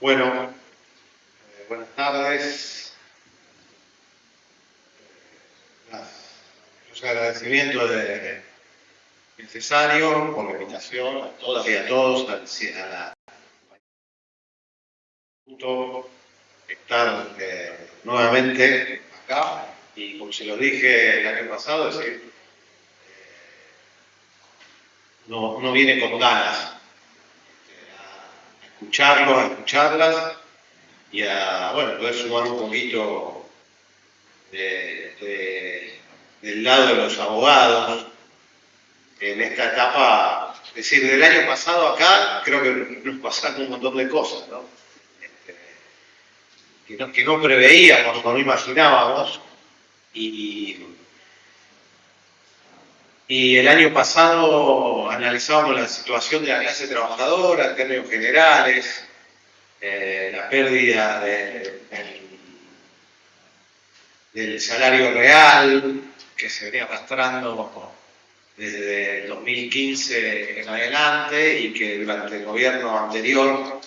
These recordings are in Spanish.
Bueno, buenas tardes. Los agradecimientos necesarios por la invitación a todas y a todos a la punto estar nuevamente acá y como se lo dije el año pasado, es decir, uno viene con ganas a escucharlos, a escucharlas y a poder sumar un poquito del lado de los abogados en esta etapa. Es decir, del año pasado acá creo que nos pasaron un montón de cosas, ¿no? Que no preveíamos, no imaginábamos, y el año pasado analizábamos la situación de la clase trabajadora en términos generales, la pérdida del salario real que se venía arrastrando desde el 2015 en adelante y que durante el gobierno anterior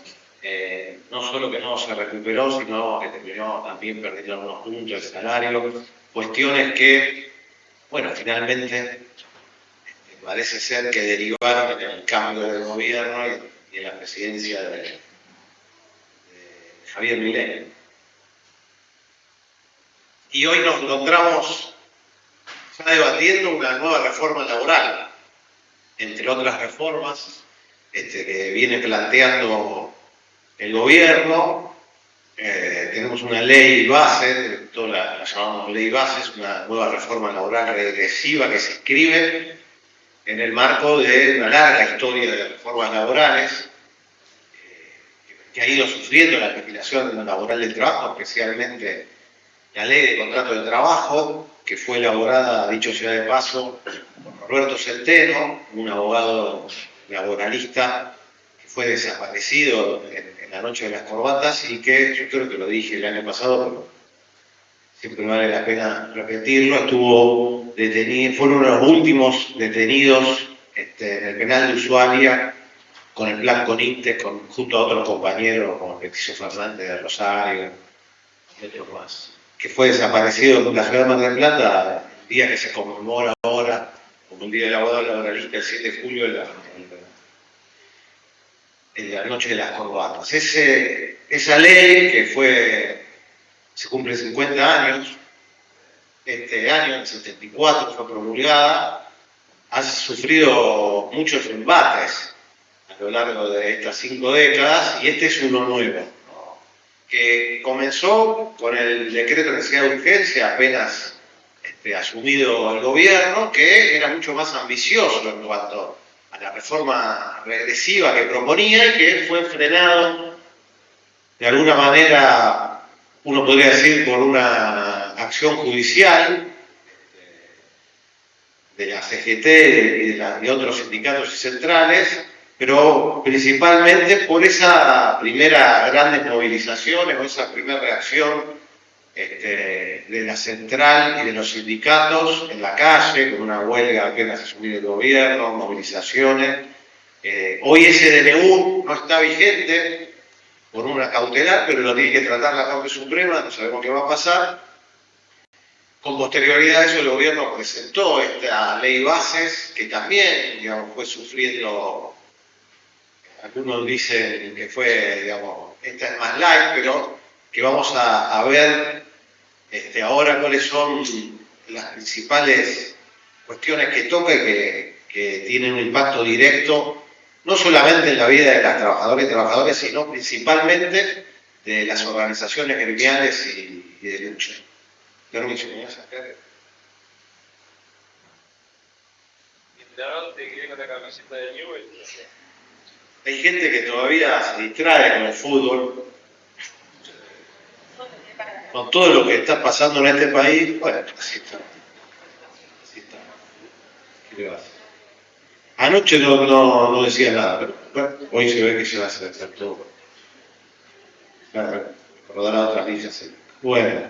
no solo que no se recuperó, sino que terminó también perdiendo algunos puntos de salario, cuestiones que, finalmente parece ser que derivaron en el cambio de gobierno y en la presidencia de Javier Milei. Y hoy nos encontramos ya debatiendo una nueva reforma laboral, entre otras reformas que viene planteando el gobierno. Tenemos una ley base, la llamamos ley base, es una nueva reforma laboral regresiva que se inscribe en el marco de una larga historia de reformas laborales que ha ido sufriendo la legislación laboral del trabajo, especialmente la ley de contrato de trabajo, que fue elaborada, dicho sea de paso, por Roberto Centeno, un abogado laboralista que fue desaparecido en la noche de las corbatas y que, yo creo que lo dije el año pasado, pero siempre vale la pena repetirlo, estuvo detenido, fue uno de los últimos detenidos en el penal de Ushuaia con el plan CONICTE, junto a otros compañeros como Leticio Fernández de Rosario y otros más, que fue desaparecido en la ciudad de Mar del Plata el día que se conmemora ahora como el Día del Abogado Laboralista, el 7 de julio, en la noche de las corbatas. Esa ley que se cumple 50 años, este año, en el 74, fue promulgada, ha sufrido muchos embates a lo largo de estas 5 décadas y este es uno nuevo, ¿no? Que comenzó con el decreto de necesidad de urgencia apenas asumido el gobierno, que era mucho más ambicioso en cuanto a la reforma regresiva que proponía y que fue frenado de alguna manera, uno podría decir, por una acción judicial de la CGT y de otros sindicatos y centrales, pero principalmente por esa primera grandes movilizaciones o esa primera reacción de la central y de los sindicatos en la calle, con una huelga apenas asumir el gobierno, movilizaciones. Hoy ese DNU no está vigente por una cautelar, pero lo tiene que tratar la Corte Suprema, no sabemos qué va a pasar. Con posterioridad a eso el gobierno presentó esta ley bases, que también, fue sufriendo, algunos dicen que fue, esta es más light, pero que vamos a ver ahora cuáles son las principales cuestiones que toca y que tienen un impacto directo, no solamente en la vida de las trabajadoras y trabajadores, sino principalmente de las organizaciones gremiales y de lucha. Permiso, ¿me vas a hacer? Hay gente que todavía se distrae con el fútbol, con todo lo que está pasando en este país. Bueno, así está. ¿Qué le va a hacer? Anoche no decía nada, pero bueno, hoy se ve que se va a hacer todo. Rodará otras líneas. Bueno,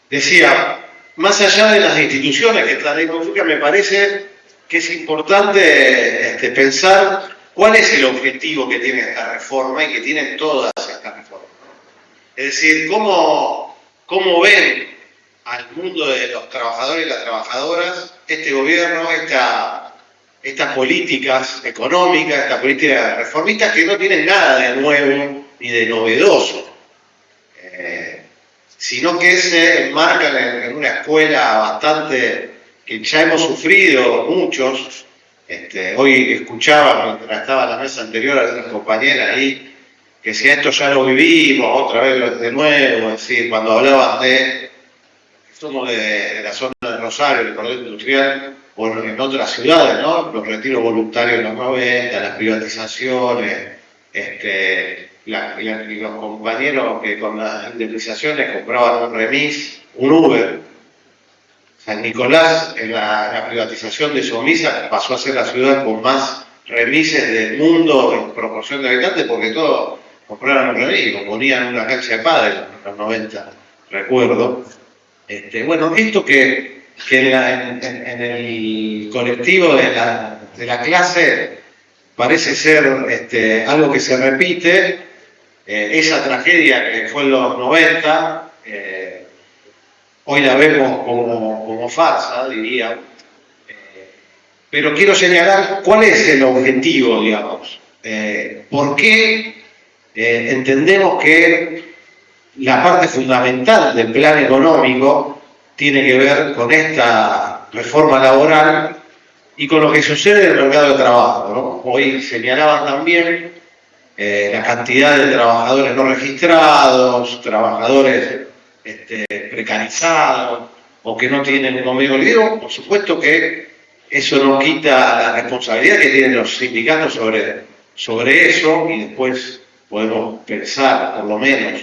decía, más allá de las instituciones que esta ley configura, me parece que es importante pensar ¿Cuál es el objetivo que tiene esta reforma y que tienen todas estas reformas? Es decir, ¿cómo ven al mundo de los trabajadores y las trabajadoras este gobierno, estas políticas económicas, estas políticas reformistas que no tienen nada de nuevo ni de novedoso, sino que se enmarcan en una escuela bastante que ya hemos sufrido muchos? Hoy escuchaba, mientras estaba en la mesa anterior, a algunas compañeras ahí, que si esto ya lo vivimos, otra vez de nuevo, es decir, cuando hablaban de que somos de la zona de Rosario, del cordón industrial, o en otras ciudades, ¿no? Los retiros voluntarios en los 90, las privatizaciones, y los compañeros que con las indemnizaciones compraban un remis, un Uber. San Nicolás, en la privatización de Somisa, pasó a ser la ciudad con más remises del mundo en proporción de habitantes, porque todos compraron un remis, lo ponían en una cancha de pádel en los 90, recuerdo. Bueno, esto que en el colectivo de la clase parece ser algo que se repite, esa tragedia que fue en los 90, hoy la vemos como farsa, diría, pero quiero señalar cuál es el objetivo, digamos. ¿Por qué entendemos que la parte fundamental del plan económico tiene que ver con esta reforma laboral y con lo que sucede en el mercado de trabajo, ¿no? Hoy señalaban también la cantidad de trabajadores no registrados, trabajadores precarizados o que no tienen un convenio colectivo. Por supuesto que eso no quita la responsabilidad que tienen los sindicatos sobre eso, y después podemos pensar, por lo menos,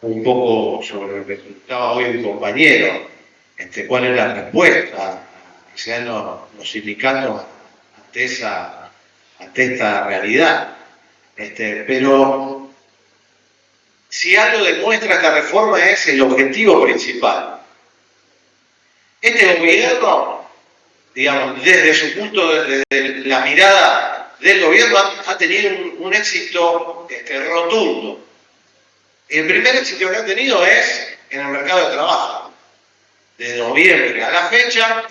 un poco sobre lo que explicaba hoy un compañero, cuál es la respuesta que se dan los sindicatos ante esta realidad. Pero si algo demuestra esta reforma es el objetivo principal. Este gobierno, digamos, desde su punto, desde la mirada del gobierno, ha tenido un éxito rotundo. El primer éxito que ha tenido es en el mercado de trabajo. De noviembre a la fecha,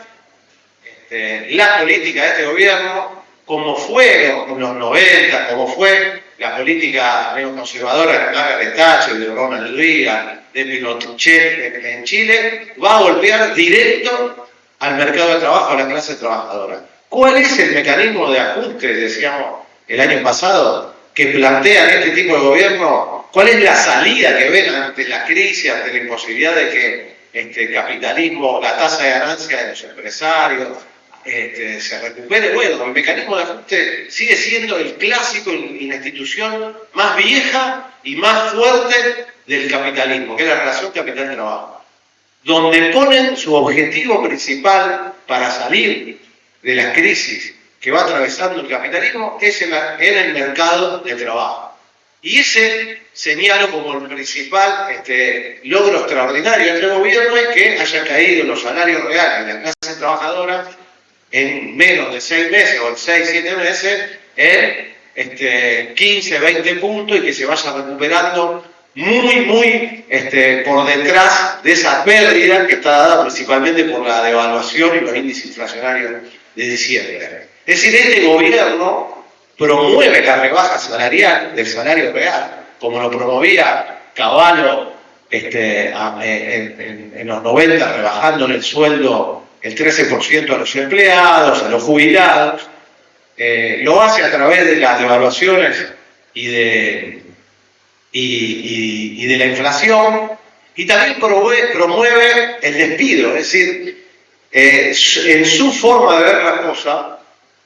la política de este gobierno, como fue en los 90, como fue la política neoconservadora de Margaret Thatcher, de Ronald Reagan, de Pinochet en Chile, va a golpear directo al mercado de trabajo, a la clase trabajadora. ¿Cuál es el mecanismo de ajuste, decíamos el año pasado, que plantean este tipo de gobierno? ¿Cuál es la salida que ven ante la crisis, ante la imposibilidad de que el capitalismo, la tasa de ganancia de los empresarios, se recupere? Bueno, el mecanismo de ajuste sigue siendo el clásico y la institución más vieja y más fuerte del capitalismo, que es la relación capital-trabajo, donde ponen su objetivo principal para salir de la crisis que va atravesando el capitalismo es en el mercado de trabajo. Y ese señalo como el principal logro extraordinario de este gobierno es que haya caído los salarios reales de la clase trabajadora en menos de 6 meses o en 6, 7 meses en 15, 20 puntos, y que se vaya recuperando muy por detrás de esa pérdida que está dada principalmente por la devaluación y los índices inflacionarios de diciembre. Es decir, este gobierno promueve la rebaja salarial del salario real, como lo promovía Cavallo en los 90, rebajándole el sueldo el 13% a los empleados, a los jubilados. Lo hace a través de las devaluaciones y de la inflación, y también promueve el despido. Es decir, en su forma de ver la cosa,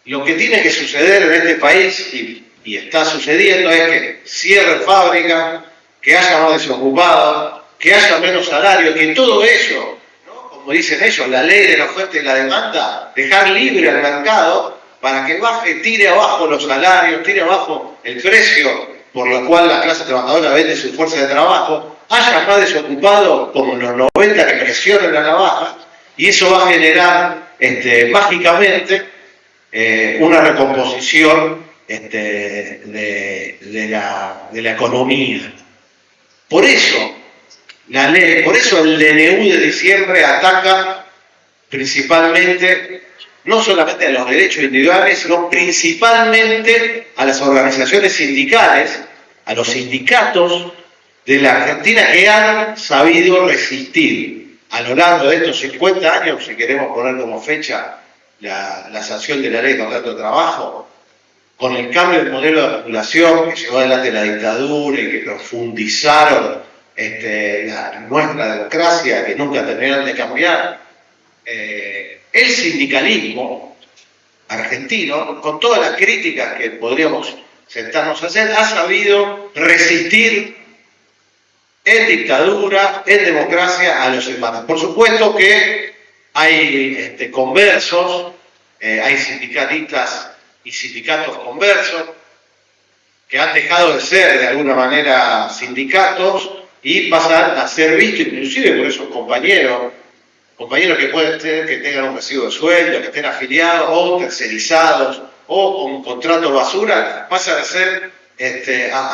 lo que tiene que suceder en este país, y está sucediendo, es que cierre fábricas, que haya más desocupados, que haya menos salario, que todo eso, ¿no? Como dicen ellos, la ley de la oferta y la demanda, dejar libre al mercado para que baje, tire abajo los salarios, tire abajo el precio por lo cual la clase trabajadora vende su fuerza de trabajo, haya más desocupados como en los 90 que presionen a la baja, y eso va a generar mágicamente una recomposición de la economía. Por eso, por eso el DNU de diciembre ataca principalmente, no solamente a los derechos individuales, sino principalmente a las organizaciones sindicales, a los sindicatos de la Argentina que han sabido resistir a lo largo de estos 50 años, si queremos poner como fecha la sanción de la ley de contrato de trabajo, con el cambio del modelo de regulación que llevó adelante la dictadura y que profundizaron nuestra democracia, que nunca terminaron de cambiar. El sindicalismo argentino, con todas las críticas que podríamos sentarnos a hacer, ha sabido resistir en dictadura, en democracia, a los embates. Por supuesto que hay conversos, hay sindicalistas y sindicatos conversos que han dejado de ser de alguna manera sindicatos y pasan a ser vistos inclusive por esos compañeros que pueden ser que tengan un recibo de sueldo, que estén afiliados o tercerizados o con contratos basura, pasan a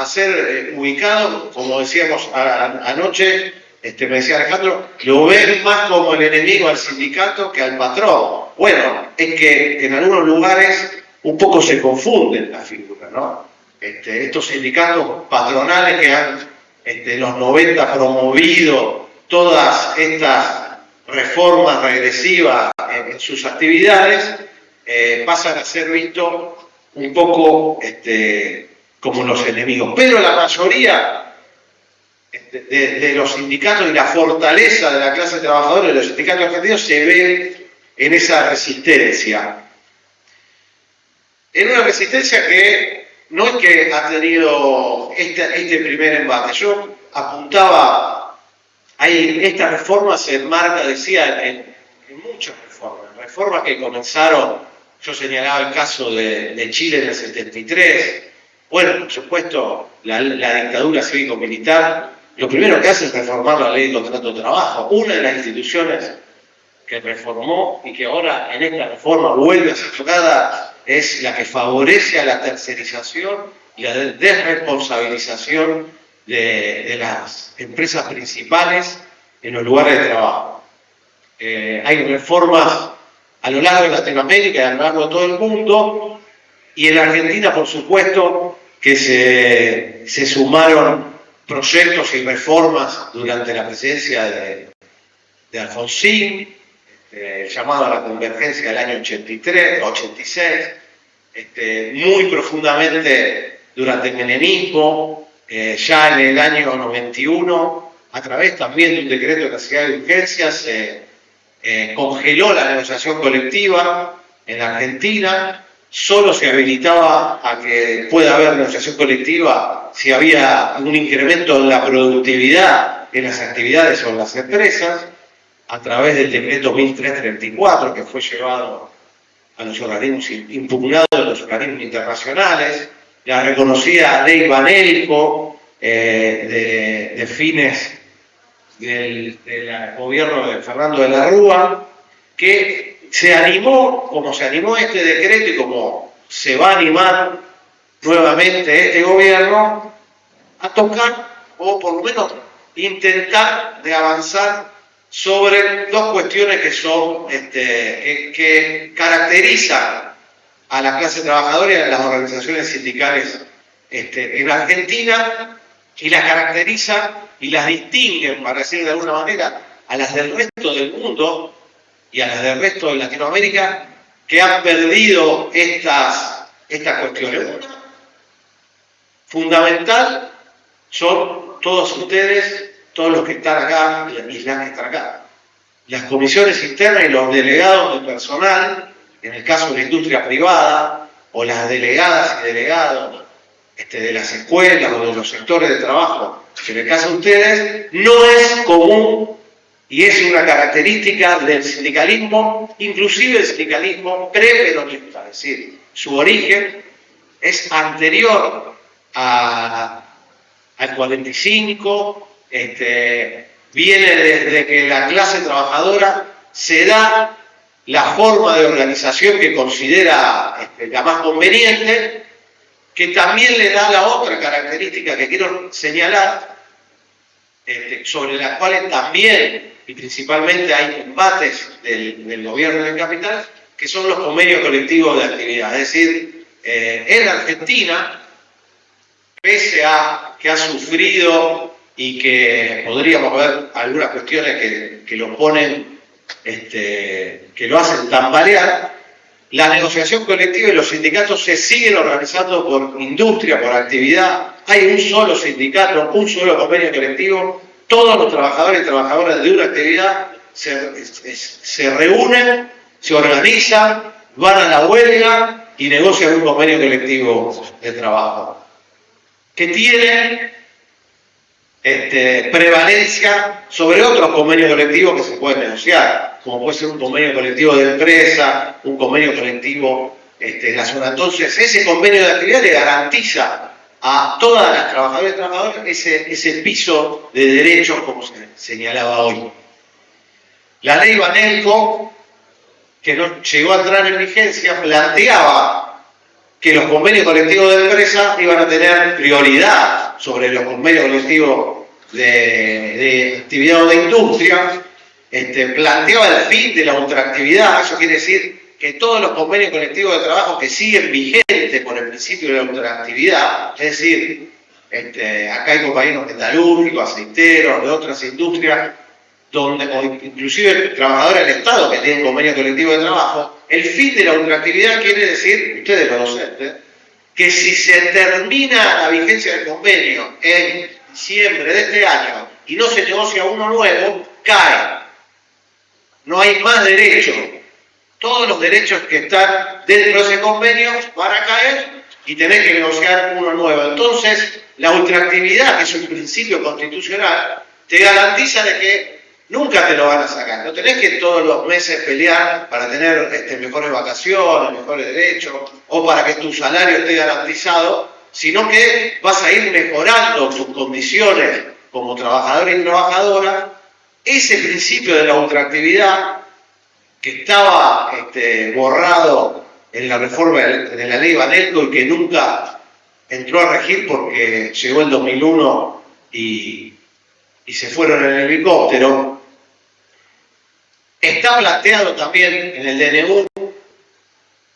ser ubicados, como decíamos anoche, me decía Alejandro, lo ven más como el enemigo al sindicato que al patrón. Bueno, es que en algunos lugares un poco se confunden las figuras, ¿no? Estos sindicatos patronales que han en los 90 promovido todas estas reformas regresivas en sus actividades, pasan a ser vistos un poco como los enemigos. Pero la mayoría de los sindicatos y la fortaleza de la clase trabajadora de los sindicatos argentinos se ve en esa resistencia. En una resistencia que no es que ha tenido este primer embate. Yo apuntaba, esta reforma se enmarca, decía, en muchas reformas que comenzaron, yo señalaba el caso de Chile en el 73, bueno, por supuesto, la dictadura cívico-militar, lo primero que hace es reformar la ley de contrato de trabajo, una de las instituciones que reformó y que ahora en esta reforma vuelve a ser tocada es la que favorece a la tercerización y la desresponsabilización de las empresas principales en los lugares de trabajo. Hay reformas a lo largo de Latinoamérica y a lo largo de todo el mundo, y en Argentina, por supuesto, que se sumaron proyectos y reformas durante la presidencia de Alfonsín, llamado a la convergencia del año 86, muy profundamente durante el menemismo, ya en el año 91, a través también de un decreto de necesidad de urgencia, se congeló la negociación colectiva en la Argentina. Solo se habilitaba a que pueda haber negociación colectiva si había un incremento en la productividad en las actividades o en las empresas, a través del decreto 1334, que fue llevado a los organismos, impugnado a los organismos internacionales, la reconocida ley Banelco de fines del gobierno de Fernando de la Rúa, que se animó, como se animó este decreto y como se va a animar nuevamente este gobierno, a tocar, o por lo menos intentar de avanzar sobre dos cuestiones que son que caracterizan a la clase trabajadora y a las organizaciones sindicales en Argentina, y las caracterizan y las distinguen, para decir de alguna manera, a las del resto del mundo y a las del resto de Latinoamérica, que han perdido estas cuestiones. Una fundamental son todos ustedes, todos los que están acá y las que están acá. Las comisiones internas y los delegados de personal, en el caso de la industria privada, o las delegadas y delegados de las escuelas o de los sectores de trabajo, en el caso de ustedes, no es común y es una característica del sindicalismo, inclusive el sindicalismo pre-peronista, es decir, su origen es anterior al 45, viene desde que la clase trabajadora se da la forma de organización que considera la más conveniente, que también le da la otra característica que quiero señalar, sobre las cuales también y principalmente hay embates del gobierno del capital, que son los convenios colectivos de actividad. Es decir, en Argentina, pese a que ha sufrido y que podríamos ver algunas cuestiones que lo ponen, que lo hacen tambalear, la negociación colectiva y los sindicatos se siguen organizando por industria, por actividad. Hay un solo sindicato, un solo convenio colectivo. Todos los trabajadores y trabajadoras de una actividad se reúnen, se organizan, van a la huelga y negocian un convenio colectivo de trabajo que tiene prevalencia sobre otros convenios colectivos que se pueden negociar, como puede ser un convenio colectivo de empresa, un convenio colectivo en la zona. Entonces, ese convenio de actividad le garantiza a todas las trabajadoras y trabajadores ese piso de derechos, como se señalaba hoy. La ley Banelco, que no llegó a entrar en vigencia, planteaba que los convenios colectivos de empresa iban a tener prioridad sobre los convenios colectivos de actividad o de industria, planteaba el fin de la ultraactividad. Eso quiere decir que todos los convenios colectivos de trabajo que siguen vigentes con el principio de la ultraactividad, es decir, acá hay compañeros metalúrgicos, aceiteros, de otras industrias, o inclusive trabajadores del Estado que tienen convenio colectivo de trabajo, el fin de la ultraactividad quiere decir, ustedes lo docentes, que si se termina la vigencia del convenio en diciembre de este año y no se negocia uno nuevo, cae. No hay más derechos. Todos los derechos que están dentro de ese convenio van a caer y tenés que negociar uno nuevo. Entonces, la ultraactividad, que es un principio constitucional, te garantiza de que nunca te lo van a sacar. No tenés que todos los meses pelear para tener mejores vacaciones, mejores derechos, o para que tu salario esté garantizado, sino que vas a ir mejorando tus condiciones como trabajador y trabajadora. Ese principio de la ultraactividad, que estaba borrado en la reforma de la ley Banelco y que nunca entró a regir porque llegó el 2001 y se fueron en el helicóptero, está planteado también en el DNU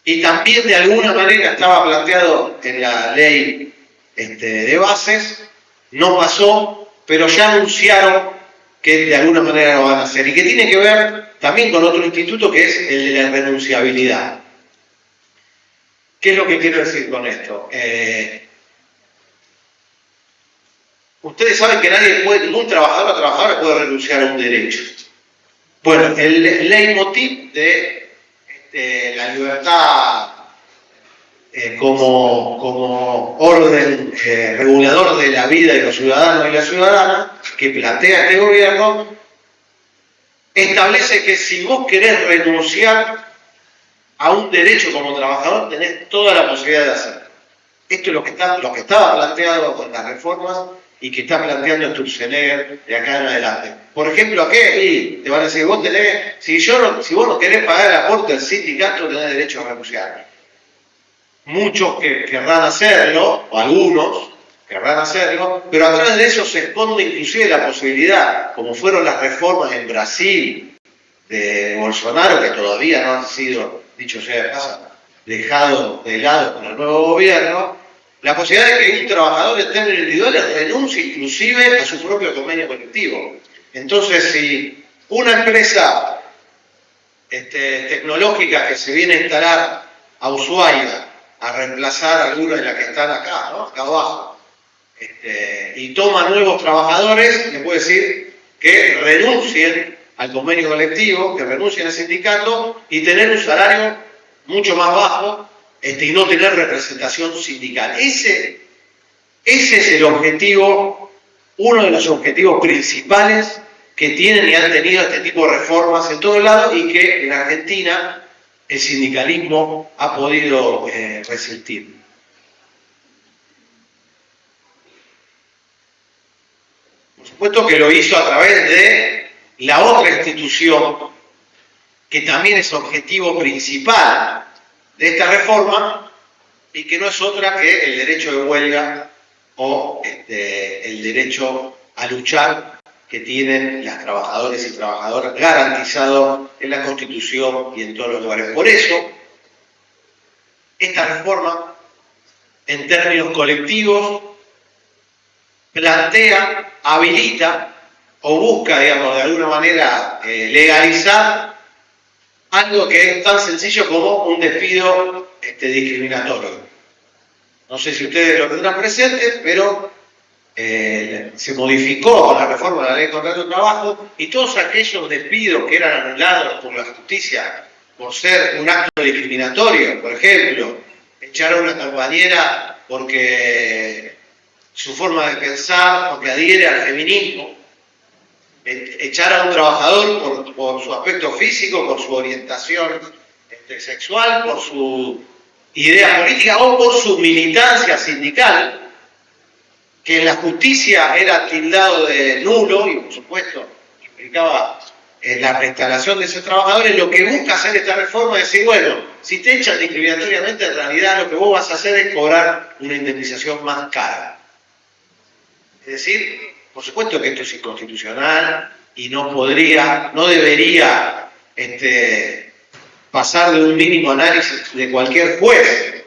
y también de alguna manera estaba planteado en la ley de bases. No pasó, pero ya anunciaron que de alguna manera lo van a hacer y que tiene que ver también con otro instituto que es el de la renunciabilidad. ¿Qué es lo que quiero decir con esto? Ustedes saben que ningún trabajador o trabajadora puede renunciar a un derecho. Bueno, el leitmotiv de la libertad como orden regulador de la vida de los ciudadanos y las ciudadanas que plantea este gobierno establece que si vos querés renunciar a un derecho como trabajador, tenés toda la posibilidad de hacerlo. Esto es lo que estaba planteado con las reformas y que está planteando Sturzenegger de acá en adelante. Por ejemplo, ¿a qué? Y te van a decir, vos tenés, si vos no querés pagar el aporte del sindicato, tenés derecho a renunciar. Muchos que querrán hacerlo, o algunos querrán hacerlo, pero atrás de eso se esconde inclusive la posibilidad, como fueron las reformas en Brasil de Bolsonaro, que todavía no han sido, dicho sea de paso, dejado de lado con el nuevo gobierno, la posibilidad de que un trabajador en términos individuales renuncie inclusive a su propio convenio colectivo. Entonces, si una empresa tecnológica que se viene a instalar a Ushuaia, a reemplazar algunas de las que están acá, ¿no? Acá abajo, y toma nuevos trabajadores, le puede decir que renuncien al convenio colectivo, que renuncien al sindicato y tener un salario mucho más bajo y no tener representación sindical. Ese es el objetivo, uno de los objetivos principales que tienen y han tenido este tipo de reformas en todo el lado y que en Argentina el sindicalismo ha podido resistir. Por supuesto que lo hizo a través de la otra institución que también es objetivo principal de esta reforma, y que no es otra que el derecho de huelga o el derecho a luchar que tienen las trabajadoras y trabajadoras garantizado en la Constitución y en todos los lugares. Por eso, esta reforma, en términos colectivos, plantea, habilita o busca, digamos, de alguna manera legalizar algo que es tan sencillo como un despido discriminatorio. No sé si ustedes lo tendrán presente, pero se modificó con la reforma de la Ley de Contrato de Trabajo y todos aquellos despidos que eran anulados por la justicia por ser un acto discriminatorio, por ejemplo, echar a una compañera porque su forma de pensar, porque adhiere al feminismo, echar a un trabajador por su aspecto físico, por su orientación sexual, por su idea política o por su militancia sindical, que en la justicia era tildado de nulo y por supuesto implicaba la reinstalación de esos trabajadores. Lo que busca hacer esta reforma es decir, bueno, si te echan discriminatoriamente, en realidad lo que vos vas a hacer es cobrar una indemnización más cara. Es decir, por supuesto que esto es inconstitucional y no debería pasar de un mínimo análisis de cualquier juez.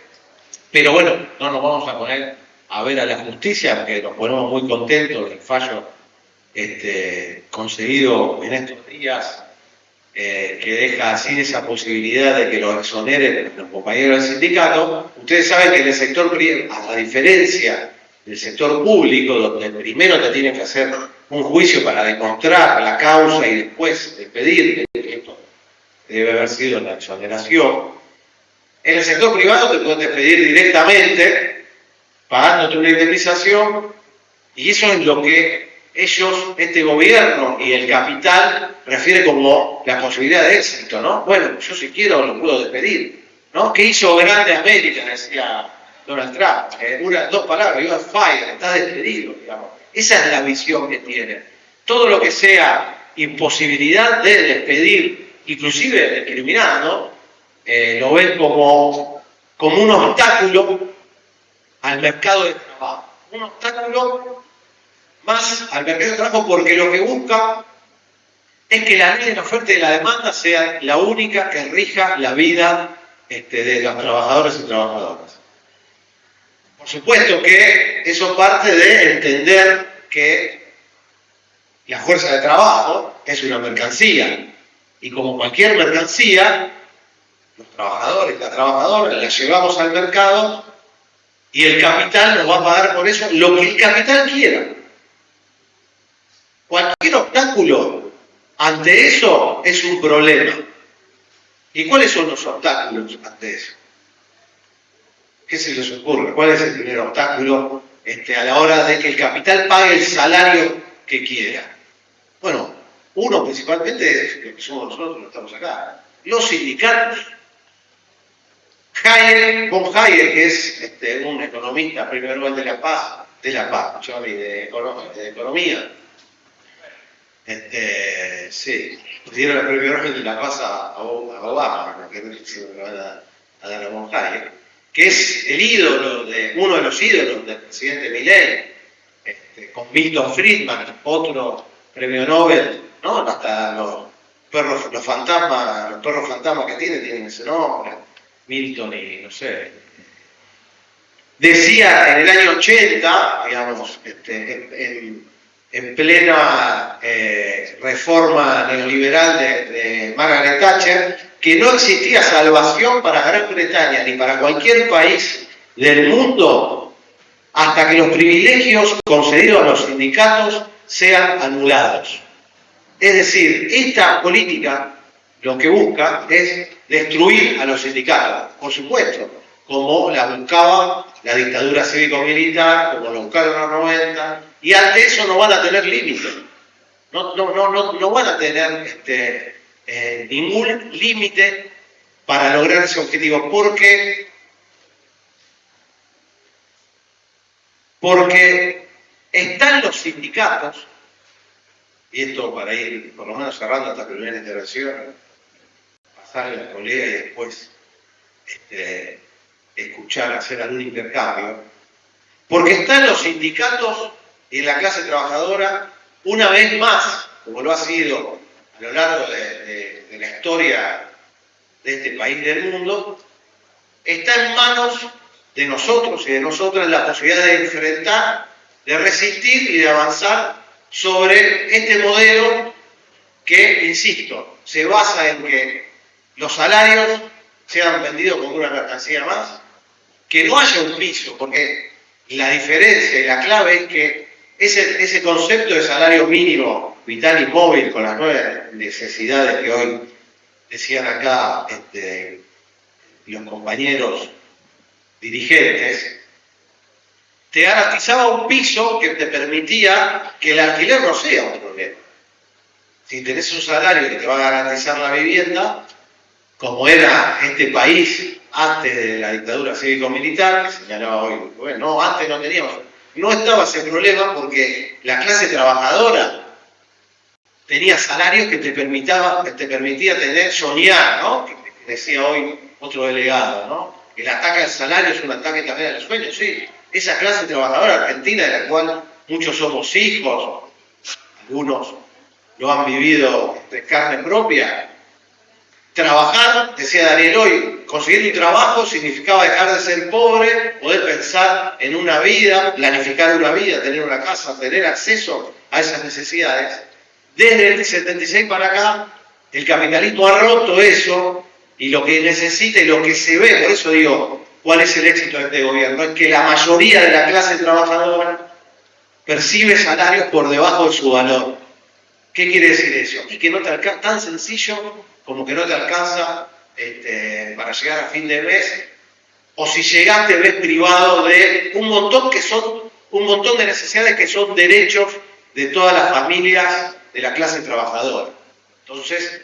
Pero bueno, no nos vamos a poner a ver a la justicia, porque nos ponemos muy contentos del fallo conseguido en estos días, que deja sin esa posibilidad de que lo exoneren los compañeros del sindicato. Ustedes saben que en el sector privado, a diferencia del sector público, donde primero te tienen que hacer un juicio para demostrar la causa y después despedir, esto debe haber sido la exoneración. En el sector privado te pueden despedir directamente, pagándote una indemnización, y eso es lo que ellos, este gobierno y el capital, refiere como la posibilidad de éxito, ¿no? Bueno, yo si quiero lo puedo despedir, ¿no? ¿Qué hizo grande América? Decía Donald Trump. Dos palabras, you are fired, estás despedido, digamos. Esa es la visión que tienen. Todo lo que sea imposibilidad de despedir, inclusive discriminando, lo ven como un obstáculo al mercado de trabajo. Un obstáculo más al mercado de trabajo porque lo que busca es que la ley de la oferta y la demanda sea la única que rija la vida de los trabajadores y trabajadoras. Por supuesto que eso parte de entender que la fuerza de trabajo es una mercancía y como cualquier mercancía, los trabajadores y las trabajadoras la llevamos al mercado y el capital nos va a pagar por eso lo que el capital quiera. Cualquier obstáculo ante eso es un problema. ¿Y cuáles son los obstáculos ante eso? ¿Qué se les ocurre? ¿Cuál es el primer obstáculo a la hora de que el capital pague el salario que quiera? Bueno, uno principalmente es lo que somos nosotros, que estamos acá. Los sindicatos. Von Hayek, que es un economista, premio Nobel de la Paz, de economía. Sí, dieron el premio Nobel de la Paz a Obama, que no sé si lo van a dar a Von Hayek, que es el ídolo uno de los ídolos del presidente Milei, con Milton Friedman, otro premio Nobel, ¿no? Hasta los perros fantasmas que tienen ese nombre, Milton y no sé. Decía en el año 80, digamos, en plena reforma neoliberal de Margaret Thatcher, que no existía salvación para Gran Bretaña ni para cualquier país del mundo hasta que los privilegios concedidos a los sindicatos sean anulados. Es decir, esta política lo que busca es destruir a los sindicatos, por supuesto, como la buscaba la dictadura cívico-militar, como lo buscaron en los 90, y ante eso no van a tener límite. No van a tener ningún límite para lograr ese objetivo, porque están los sindicatos, y esto para ir por lo menos cerrando esta primera intervención, pasarle a la colega y después escuchar, hacer algún intercambio, porque están los sindicatos y en la clase trabajadora, una vez más, como lo ha sido a lo largo de la historia de este país y del mundo, está en manos de nosotros y de nosotras la posibilidad de enfrentar, de resistir y de avanzar sobre este modelo que, insisto, se basa en que los salarios sean vendidos como una mercancía más, que no haya un piso, porque la diferencia y la clave es que ese concepto de salario mínimo, vital y móvil, con las nuevas necesidades que hoy decían acá los compañeros dirigentes, te garantizaba un piso que te permitía que el alquiler no sea un problema. Si tenés un salario que te va a garantizar la vivienda, como era este país antes de la dictadura cívico-militar, que señalaba hoy, bueno, no, antes no teníamos, no estaba ese problema porque la clase trabajadora tenía salarios que te permitía tener, soñar, ¿no? Que decía hoy otro delegado, ¿no? El ataque al salario es un ataque también a los sueños, sí. Esa clase trabajadora argentina de la cual muchos somos hijos, algunos lo han vivido de carne propia. Trabajar, decía Daniel hoy, conseguir un trabajo significaba dejar de ser pobre, poder pensar en una vida, planificar una vida, tener una casa, tener acceso a esas necesidades. Desde el 76 para acá, el capitalismo ha roto eso y lo que necesita y lo que se ve, por eso digo, ¿cuál es el éxito de este gobierno? Es que la mayoría de la clase trabajadora percibe salarios por debajo de su valor. ¿Qué quiere decir eso? Y que no te alcanza, tan sencillo como que no te alcanza para llegar a fin de mes, o si llegaste ves privado de un montón de necesidades que son derechos de todas las familias de la clase trabajadora. Entonces,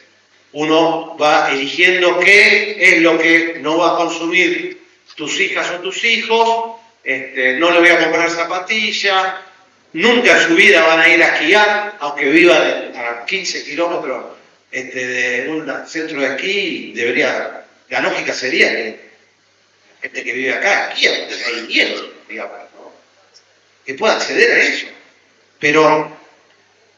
uno va eligiendo qué es lo que no va a consumir tus hijas o tus hijos, no le voy a comprar zapatillas, nunca en su vida van a ir a esquiar, aunque vivan a 15 kilómetros de un centro de esquí, la lógica sería que gente que vive acá esquía, porque hay hielo, digamos, ¿no? Que pueda acceder a eso. Pero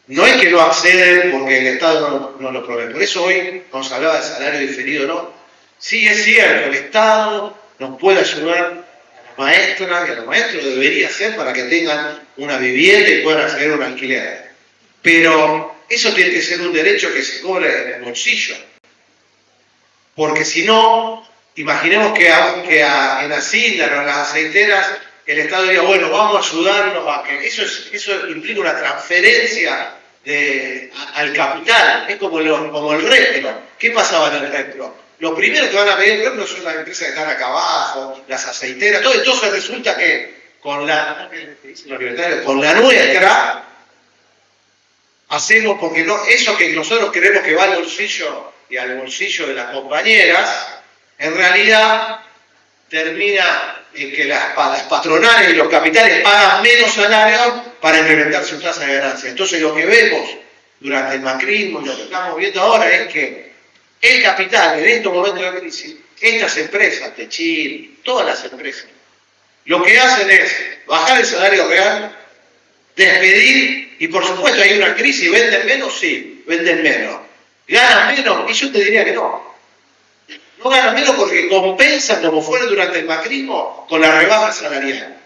no es que no acceden porque el Estado no lo provee. Por eso hoy, cuando se hablaba de salario diferido, ¿no? Sí, es cierto, el Estado nos puede ayudar a las maestras y a los maestros, debería ser para que tengan una vivienda y puedan acceder a un alquiler. Pero eso tiene que ser un derecho que se cobre en el bolsillo. Porque si no, imaginemos que en Hacienda o en las aceiteras el Estado diría, bueno, vamos a ayudarnos a que... Eso implica una transferencia al capital, es como el retro. ¿Qué pasaba en el retro? Los primeros que van a pedir el retro son las empresas que están acá abajo, las aceiteras, todo. Entonces resulta que con la nuestra hacemos, porque no, eso que nosotros creemos que va al bolsillo y al bolsillo de las compañeras, en realidad termina en que las patronales y los capitales pagan menos salarios para incrementar su tasa de ganancia. Entonces lo que vemos durante el macrismo y lo que estamos viendo ahora es que el capital en estos momentos de crisis, estas empresas, Techil, todas las empresas, lo que hacen es bajar el salario real, despedir, y por supuesto hay una crisis, ¿venden menos? Sí, venden menos. ¿Ganan menos? Y yo te diría que no. No ganan menos porque compensan, como fueron durante el macrismo, con la rebaja salarial.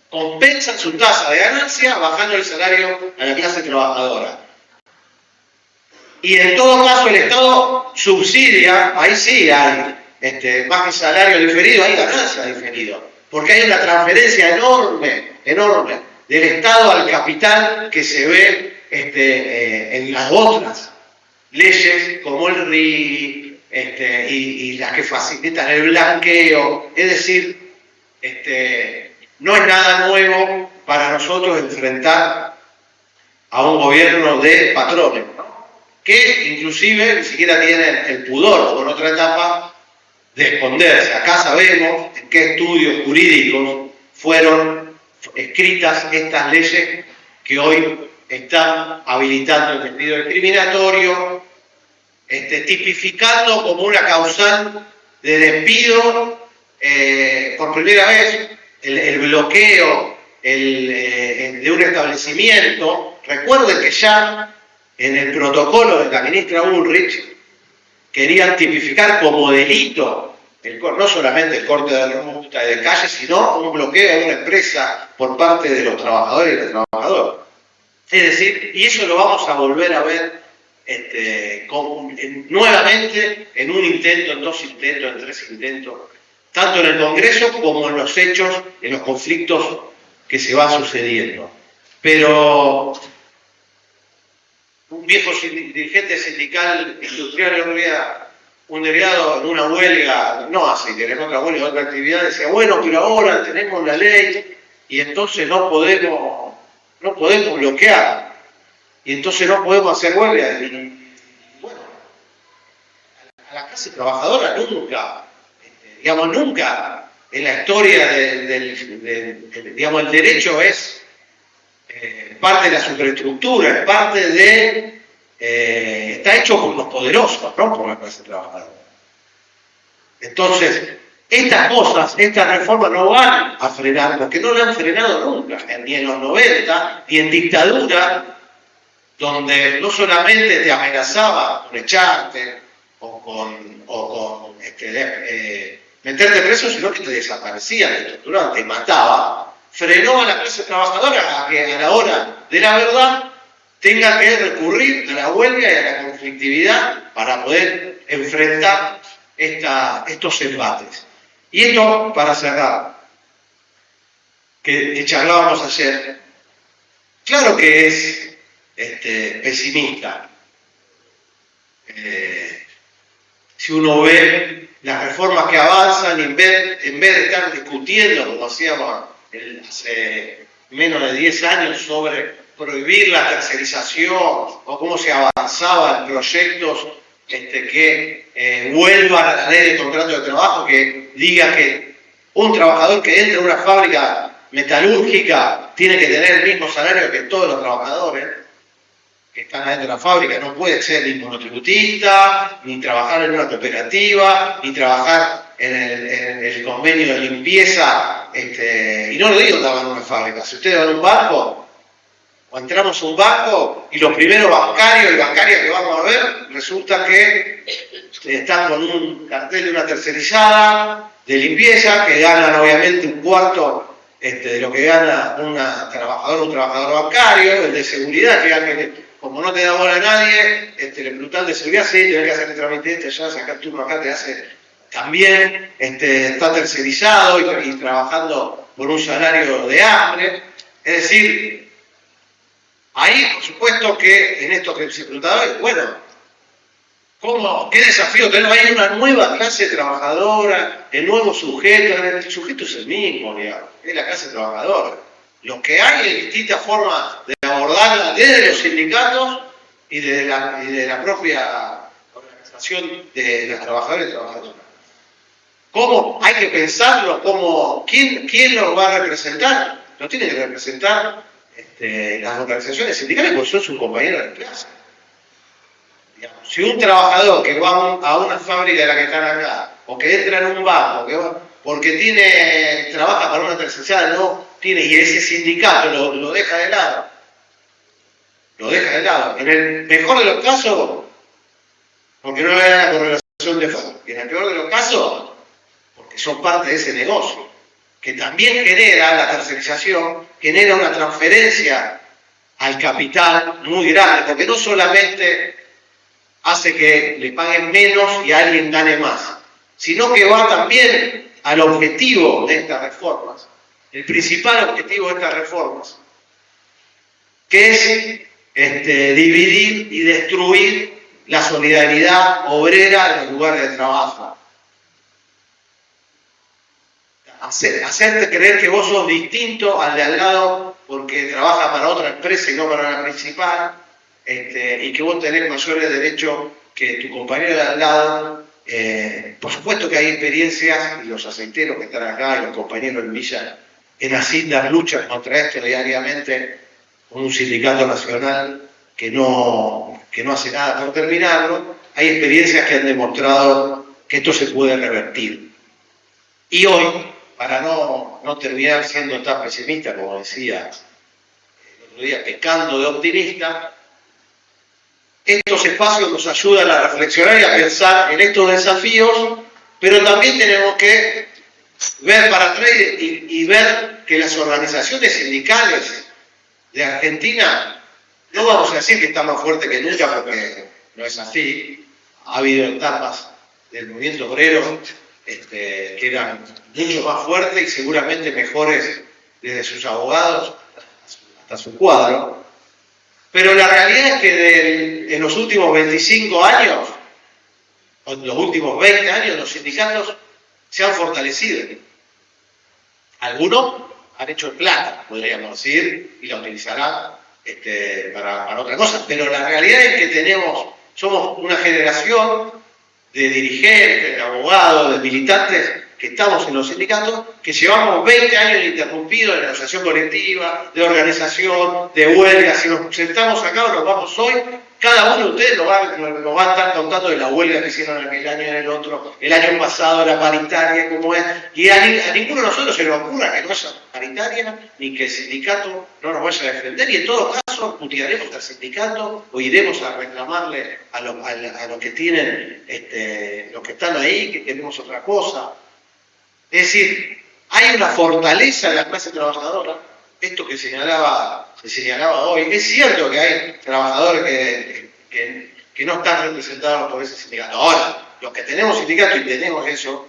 Compensan su tasa de ganancia bajando el salario a la clase trabajadora. Y en todo caso el Estado subsidia, ahí sí hay más que salario diferido, hay ganancia diferido. Porque hay una transferencia enorme del Estado al capital que se ve en las otras leyes como el RI y las que facilitan el blanqueo. Es decir, no es nada nuevo para nosotros enfrentar a un gobierno de patrones, ¿no? Que inclusive ni siquiera tienen el pudor, como en otra etapa, de esconderse. Acá sabemos en qué estudios jurídicos fueron escritas estas leyes que hoy están habilitando el despido discriminatorio, tipificando como una causal de despido por primera vez el bloqueo de un establecimiento. Recuerden que ya en el protocolo de la ministra Bullrich querían tipificar como delito no solamente el corte de ruta y de calle, sino un bloqueo de una empresa por parte de los trabajadores y de los trabajadoras. Es decir, y eso lo vamos a volver a ver nuevamente en un intento, en dos intentos, en tres intentos, tanto en el Congreso como en los hechos, en los conflictos que se van sucediendo. Pero un viejo dirigente sindical industrial, un delegado en una huelga, no así, en otra huelga, en otra actividad, decía, bueno, pero ahora tenemos la ley y entonces no podemos bloquear, y entonces no podemos hacer huelga. Y, bueno, a la clase trabajadora nunca, nunca en la historia digamos, el derecho es parte de la superestructura, es parte de... está hecho por los poderosos, no por la clase trabajadora. Entonces, estas cosas, estas reformas no van a frenar, porque no lo han frenado nunca, ni en los 90, ni en dictadura, donde no solamente te amenazaba con echarte o con meterte preso, sino que te desaparecían, te torturaban, te mataba. Frenó a la clase trabajadora a que a la hora de la verdad tenga que recurrir a la huelga y a la conflictividad para poder enfrentar estos embates. Y esto, para cerrar, que charlábamos ayer, claro que es pesimista. Si uno ve las reformas que avanzan, en vez de estar discutiendo, como hacíamos hace menos de 10 años, sobre prohibir la tercerización o cómo se avanzaba en proyectos que vuelvan a la ley de contrato de trabajo, que diga que un trabajador que entra en una fábrica metalúrgica tiene que tener el mismo salario que todos los trabajadores que están adentro de la fábrica. No puede ser ni monotributista, ni trabajar en una cooperativa, ni trabajar en el convenio de limpieza, y no lo digo que en una fábrica. Si ustedes van a un banco, o entramos a un banco, y los primeros bancarios y bancarias que vamos a ver, resulta que están con un cartel de una tercerizada de limpieza, que ganan obviamente un cuarto de lo que gana un trabajador bancario, el de seguridad, que gana, como no te da bola a nadie, el brutal de seguridad, sí, tenés que hacer el trámite, ya sacar turno acá, te hace también, está tercerizado y trabajando por un salario de hambre. Es decir, ahí, por supuesto que en esto que se preguntaba, bueno, ¿qué desafío tenemos? Hay una nueva clase trabajadora, el nuevo sujeto, el sujeto es el mismo, digamos, es la clase trabajadora. Lo que hay es distintas formas de abordarla desde los sindicatos y de la propia organización de los trabajadores y trabajadoras. ¿Cómo? Hay que pensarlo, ¿quién lo va a representar? Lo tiene que representar las organizaciones sindicales, porque son sus compañeros de clase. Digamos, si un trabajador que va a una fábrica de la que están acá, o que entra en un banco, porque trabaja para una tercerizada, no tiene, y ese sindicato lo deja de lado. Lo deja de lado. En el mejor de los casos, porque no le da la correlación de fondo. Y en el peor de los casos, porque son parte de ese negocio, que también genera la tercerización, genera una transferencia al capital muy grande, porque no solamente hace que le paguen menos y a alguien gane más, sino que va también al objetivo de estas reformas, el principal objetivo de estas reformas, que es dividir y destruir la solidaridad obrera en los lugares de trabajo. Hacerte creer que vos sos distinto al de al lado porque trabaja para otra empresa y no para la principal, y que vos tenés mayores derechos que tu compañero de al lado. Por supuesto que hay experiencias, y los aceiteros que están acá, y los compañeros en Villa, en Hacienda luchan contra esto diariamente, con un sindicato nacional que no hace nada por terminarlo. Hay experiencias que han demostrado que esto se puede revertir. Y hoy, para no terminar siendo tan pesimista, como decía el otro día, pecando de optimista, estos espacios nos ayudan a reflexionar y a pensar en estos desafíos, pero también tenemos que ver para atrás y ver que las organizaciones sindicales de Argentina, no vamos a decir que están más fuertes que nunca, porque no es así. Ha habido etapas del movimiento obrero que eran mucho más fuertes y seguramente mejores desde sus abogados hasta su cuadro. Pero la realidad es que en los últimos 25 años, o en los últimos 20 años, los sindicatos se han fortalecido. Algunos han hecho plata, podríamos decir, y la utilizarán para otra cosa. Pero la realidad es que somos una generación de dirigentes, de abogados, de militantes que estamos en los sindicatos, que llevamos 20 años ininterrumpidos de negociación colectiva, de organización, de huelga. Si nos sentamos acá o nos vamos hoy, cada uno de ustedes nos va a estar contando de la huelga que hicieron en el año y en el otro, el año pasado, la paritaria, cómo es, y a ninguno de nosotros se le ocurra que no sea paritaria, ni que el sindicato no nos vaya a defender, y en todo caso putearemos al sindicato o iremos a reclamarle a los que tienen, los que están ahí, que queremos otra cosa. Es decir, hay una fortaleza de la clase trabajadora, esto que se señalaba hoy. Es cierto que hay trabajadores que no están representados por ese sindicato. Ahora, los que tenemos sindicato y tenemos eso,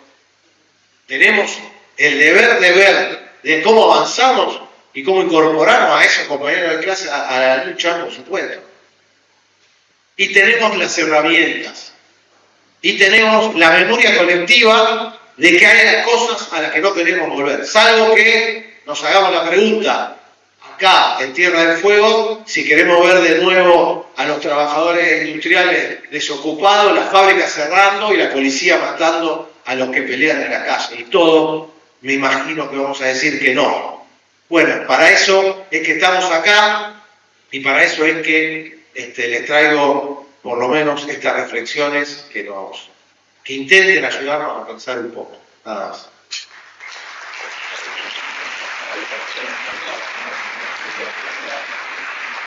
tenemos el deber de ver de cómo avanzamos y cómo incorporamos a esos compañeros de clase a la lucha, por supuesto. Y tenemos las herramientas. Y tenemos la memoria colectiva de que hay cosas a las que no queremos volver. Salvo que nos hagamos la pregunta, acá en Tierra del Fuego, si queremos ver de nuevo a los trabajadores industriales desocupados, las fábricas cerrando y la policía matando a los que pelean en la calle. Y todo, me imagino que vamos a decir que no. Bueno, para eso es que estamos acá y para eso es que les traigo por lo menos estas reflexiones que intenten ayudarnos a pensar un poco. Nada más.